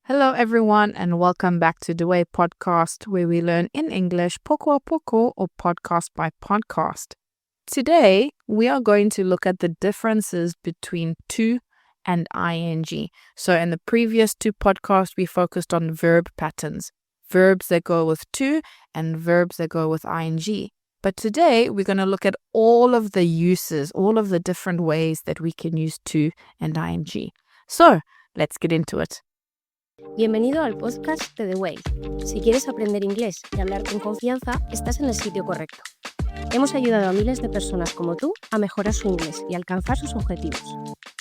Hello, everyone, and welcome back to the Way podcast, where we learn in English poco a poco or podcast by podcast. Today, we are going to look at the differences between to and ing. So, in the previous two podcasts, we focused on verb patterns, verbs that go with to and verbs that go with ing. But today, we're going to look at all of the uses, all of the different ways that we can use to and ing. So, let's get into it. Bienvenido al podcast de The Way. Si quieres aprender inglés y hablar con confianza, estás en el sitio correcto. Hemos ayudado a miles de personas como tú a mejorar su inglés y alcanzar sus objetivos.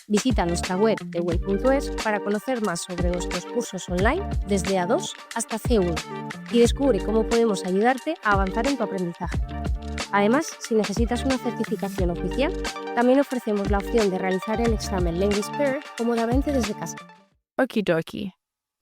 Visita nuestra web theway.es para conocer más sobre nuestros cursos online desde A2 hasta C1 y descubre cómo podemos ayudarte a avanzar en tu aprendizaje. Además, si necesitas una certificación oficial, también ofrecemos la opción de realizar el examen Language Pair cómodamente desde casa. Okie dokie.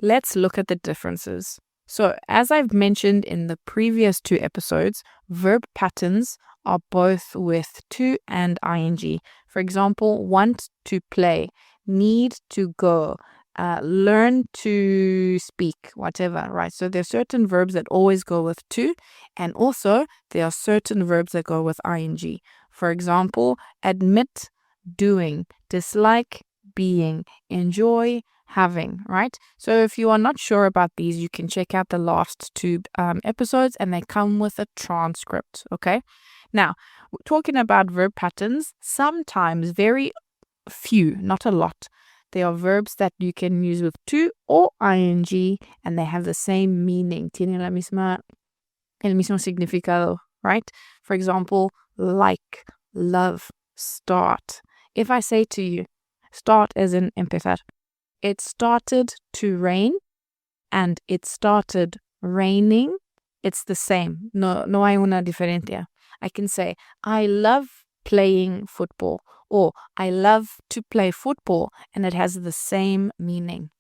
Let's look at the differences. So, as I've mentioned in the previous two episodes, verb patterns are both with to and ing. For example, want to play, need to go, learn to speak, whatever, right? So, there are certain verbs that always go with to, and also there are certain verbs that go with ing. For example, admit, doing, dislike, being, enjoy, having, right? So if you are not sure about these, you can check out the last two episodes and they come with a transcript, okay? Now, talking about verb patterns, sometimes very few, not a lot, there are verbs that you can use with to or ing and they have the same meaning. Tienen el mismo significado, right? For example, like, love, start. If I say to you, start as in empezar, it started to rain and it started raining, it's the same. No hay una diferencia. I can say, I love playing football, or I love to play football, and it has the same meaning.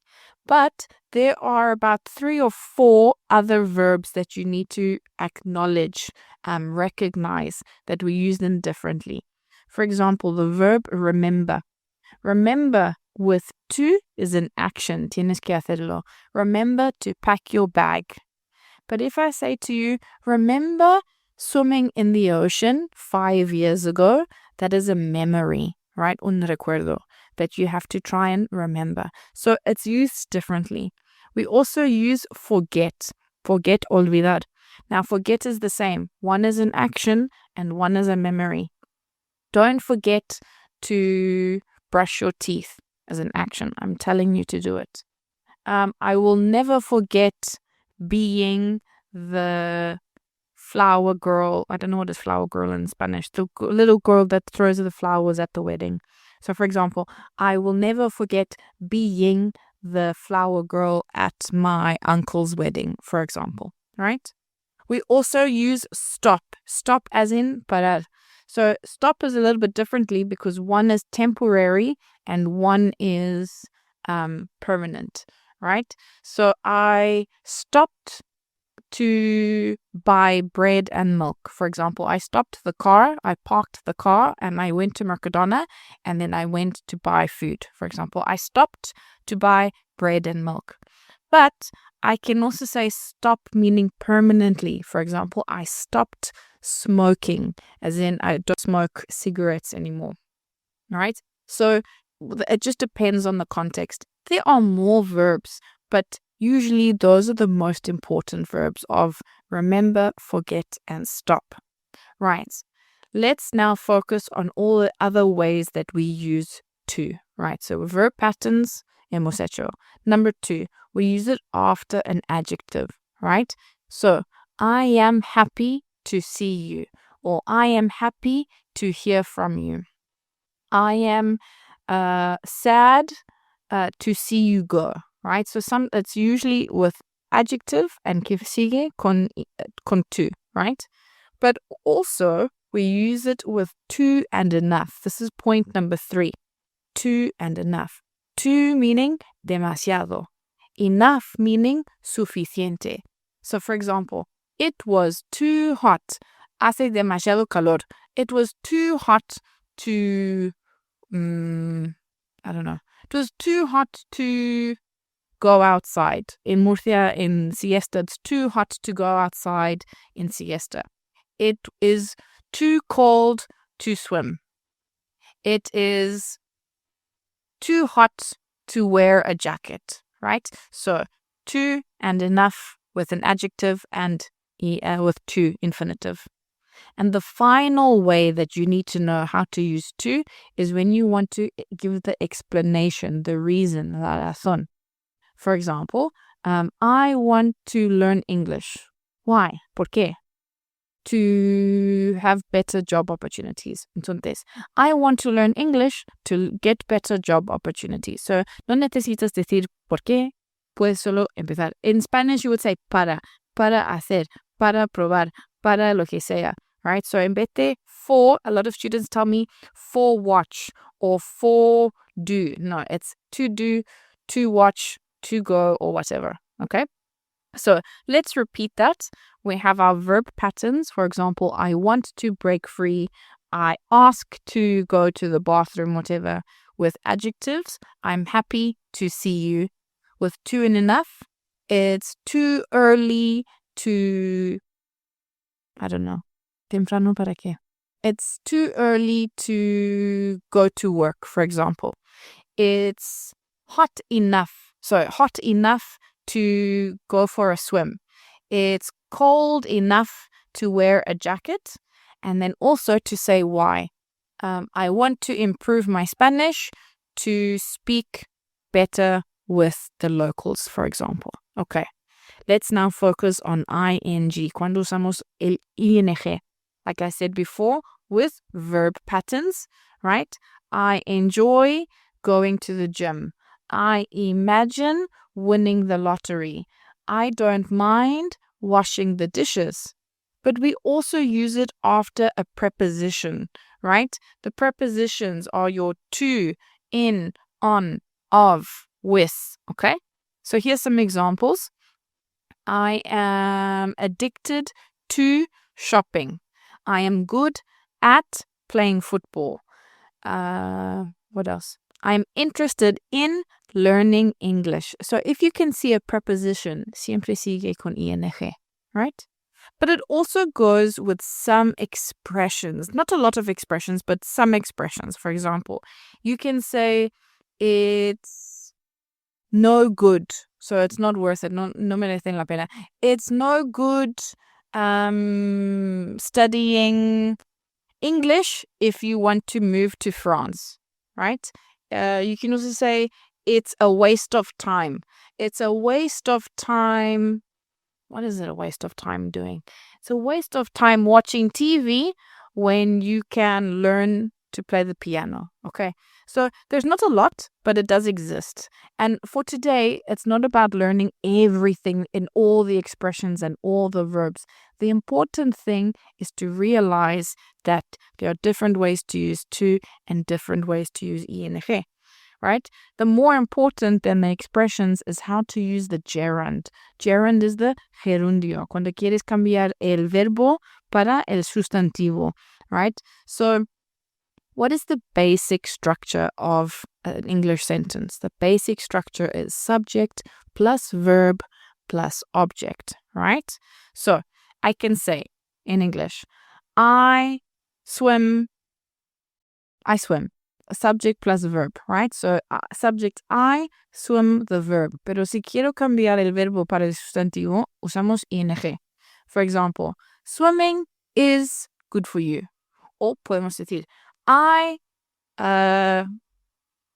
But there are about 3 or 4 other verbs that you need to acknowledge, recognize that we use them differently. For example, the verb remember. Remember with to is an action. Tienes que hacerlo. Remember to pack your bag. But if I say to you, remember swimming in the ocean 5 years ago, that is a memory, right? Un recuerdo that you have to try and remember. So it's used differently. We also use forget. Forget, olvidar. Now, forget is the same. One is an action and one is a memory. Don't forget to brush your teeth as an action. I'm telling you to do it. I will never forget being the flower girl. I don't know what is flower girl in Spanish. The little girl that throws the flowers at the wedding. So, for example, I will never forget being the flower girl at my uncle's wedding, for example, right? We also use stop. Stop as in parar. So stop is a little bit differently because one is temporary and one is permanent, right? So I stopped to buy bread and milk. For example, I stopped the car, I parked the car, and I went to Mercadona, and then I went to buy food. For example, I stopped to buy bread and milk. But I can also say stop meaning permanently. For example, I stopped smoking, as in I don't smoke cigarettes anymore. All right? So it just depends on the context. There are more verbs, but usually those are the most important verbs of remember, forget, and stop. Right. Let's now focus on all the other ways that we use to. Right. So verb patterns, hemos hecho. Number 2, we use it after an adjective. Right. So I am happy to see you, or I am happy to hear from you. I am sad to see you go, right? So it's usually with adjective and que sigue con tu, right? But also we use it with to and enough. This is point number 3. To and enough. To meaning demasiado. Enough meaning suficiente. So for example, it was too hot. Hace demasiado calor. It was too hot to, I don't know. It was too hot to go outside. In Murcia, in siesta, it's too hot to go outside in siesta. It is too cold to swim. It is too hot to wear a jacket, right? So too and enough with an adjective and with to infinitive. And the final way that you need to know how to use to is when you want to give the explanation, the reason, la razón. For example, I want to learn English. Why? ¿Por qué? To have better job opportunities. Entonces, I want to learn English to get better job opportunities. So, no necesitas decir por qué, puedes solo empezar. In Spanish, you would say para hacer, para probar, para lo que sea, right? So, en vez de for, a lot of students tell me for watch or for do. No, it's to do, to watch, to go, or whatever, okay? So let's repeat that. We have our verb patterns. For example, I want to break free. I ask to go to the bathroom, whatever. With adjectives, I'm happy to see you. With to and enough, it's too early to, I don't know. Temprano para qué? It's too early to go to work, for example. It's hot enough. So hot enough to go for a swim. It's cold enough to wear a jacket. And then also to say why. I want to improve my Spanish to speak better with the locals, for example. Okay, let's now focus on ing. Cuando usamos el ing. Like I said before, with verb patterns, right? I enjoy going to the gym. I imagine winning the lottery. I don't mind washing the dishes. But we also use it after a preposition, right? The prepositions are your to, in, on, of, with, okay? So here's some examples. I am addicted to shopping. I am good at playing football. What else? I'm interested in learning English. So if you can see a preposition, siempre sigue con ing, right? But it also goes with some expressions. Not a lot of expressions, but some expressions. For example, you can say it's no good. So it's not worth it. No merece la pena. It's no good studying English if you want to move to France, right? You can also say it's a waste of time. It's a waste of time. What is it a waste of time doing? It's a waste of time watching TV when you can learn to play the piano. Okay. So there's not a lot, but it does exist. And for today, it's not about learning everything in all the expressions and all the verbs. The important thing is to realize that there are different ways to use to and different ways to use ing, right? The more important than the expressions is how to use the gerund. Gerund is the gerundio, cuando quieres cambiar el verbo para el sustantivo, right? So what is the basic structure of an English sentence? The basic structure is subject plus verb plus object, right? So I can say in English, I swim. Subject plus verb, right? So subject I, swim the verb. Pero si quiero cambiar el verbo para el sustantivo, usamos ing. For example, swimming is good for you. O podemos decir, I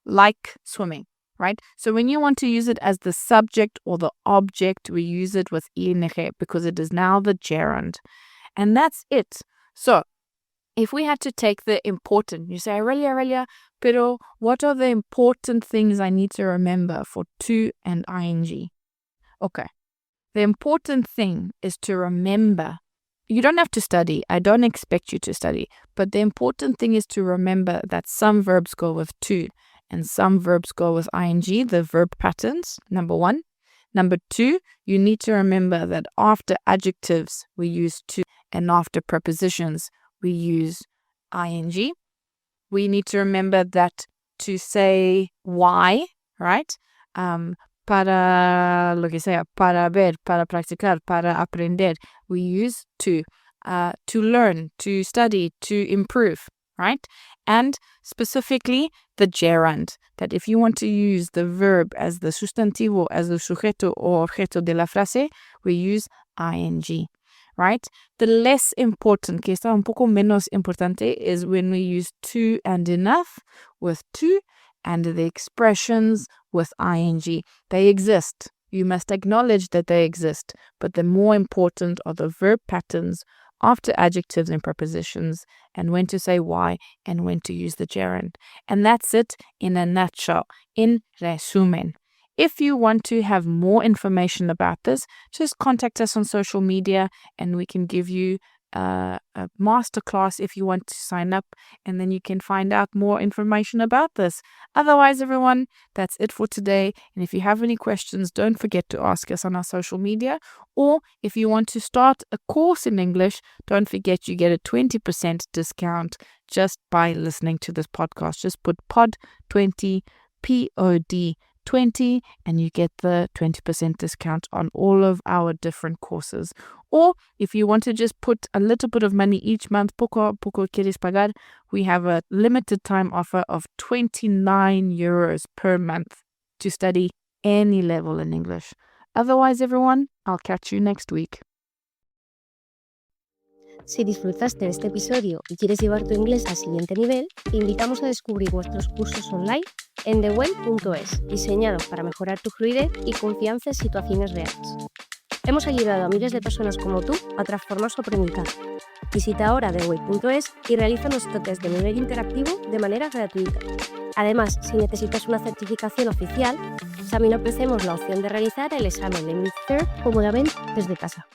like swimming, right? So when you want to use it as the subject or the object, we use it with ing because it is now the gerund. And that's it. So if we had to take the important, you say, Aurelia, pero what are the important things I need to remember for to and ing? Okay. The important thing is to remember. You don't have to study. I don't expect you to study. But the important thing is to remember that some verbs go with to and some verbs go with ing, the verb patterns, number one. Number two, you need to remember that after adjectives, we use to, and after prepositions, we use ing. We need to remember that to say why, right? para lo que sea, para ver, para practicar, para aprender. We use to learn, to study, to improve, right? And specifically the gerund, that if you want to use the verb as the sustantivo, as the sujeto o objeto de la frase, we use ing, right? The less important, que está un poco menos importante, is when we use to and enough with to, and the expressions with ing. They exist. You must acknowledge that they exist, but the more important are the verb patterns after adjectives and prepositions, and when to say why and when to use the gerund. And that's it in a nutshell, in resumen. If you want to have more information about this, just contact us on social media and we can give you a masterclass if you want to sign up, and then you can find out more information about this. Otherwise, everyone, that's it for today. And if you have any questions, don't forget to ask us on our social media. Or if you want to start a course in English, don't forget you get a 20% discount just by listening to this podcast. Just put POD20, POD20, and you get the 20% discount on all of our different courses. Or if you want to just put a little bit of money each month, poco a poco quieres pagar, we have a limited time offer of 29 euros per month to study any level in English. Otherwise, everyone, I'll catch you next week. Si disfrutaste de este episodio y quieres llevar tu inglés al siguiente nivel, te invitamos a descubrir nuestros cursos online en theway.es, diseñados para mejorar tu fluidez y confianza en situaciones reales. Hemos ayudado a miles de personas como tú a transformar su aprendizaje. Visita ahora theway.es y realiza nuestro test de nivel interactivo de manera gratuita. Además, si necesitas una certificación oficial, también ofrecemos la opción de realizar el examen de Mid-Third cómodamente desde casa.